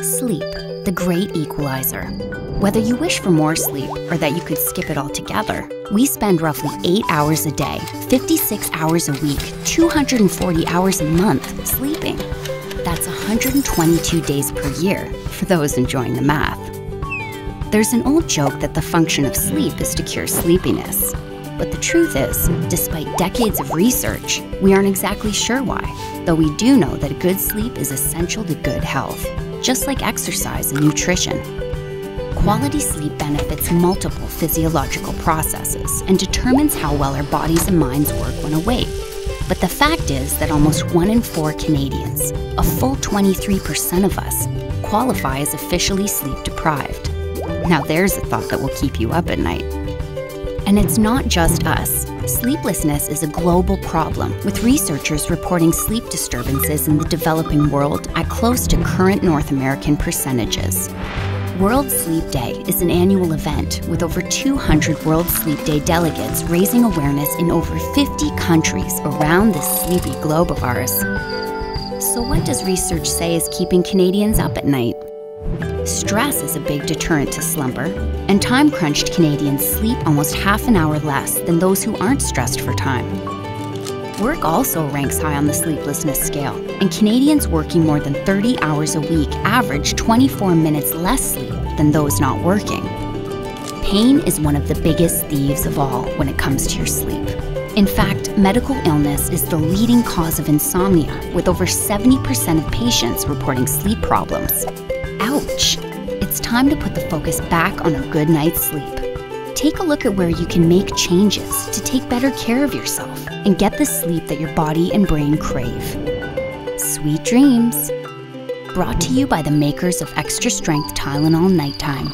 Sleep, the great equalizer. Whether you wish for more sleep or that you could skip it altogether, we spend roughly 8 hours a day, 56 hours a week, 240 hours a month sleeping. That's 122 days per year, for those enjoying the math. There's an old joke that the function of sleep is to cure sleepiness. But the truth is, despite decades of research, we aren't exactly sure why, though we do know that good sleep is essential to good health, just like exercise and nutrition. Quality sleep benefits multiple physiological processes and determines how well our bodies and minds work when awake. But the fact is that almost 1 in 4 Canadians, a full 23% of us, qualify as officially sleep deprived. Now there's a thought that will keep you up at night. And it's not just us. Sleeplessness is a global problem, with researchers reporting sleep disturbances in the developing world at close to current North American percentages. World Sleep Day is an annual event with over 200 World Sleep Day delegates raising awareness in over 50 countries around this sleepy globe of ours. So what does research say is keeping Canadians up at night? Stress is a big deterrent to slumber, and time-crunched Canadians sleep almost half an hour less than those who aren't stressed for time. Work also ranks high on the sleeplessness scale, and Canadians working more than 30 hours a week average 24 minutes less sleep than those not working. Pain is one of the biggest thieves of all when it comes to your sleep. In fact, medical illness is the leading cause of insomnia, with over 70% of patients reporting sleep problems. Ouch! It's time to put the focus back on a good night's sleep. Take a look at where you can make changes to take better care of yourself and get the sleep that your body and brain crave. Sweet dreams! Brought to you by the makers of Extra Strength Tylenol Nighttime.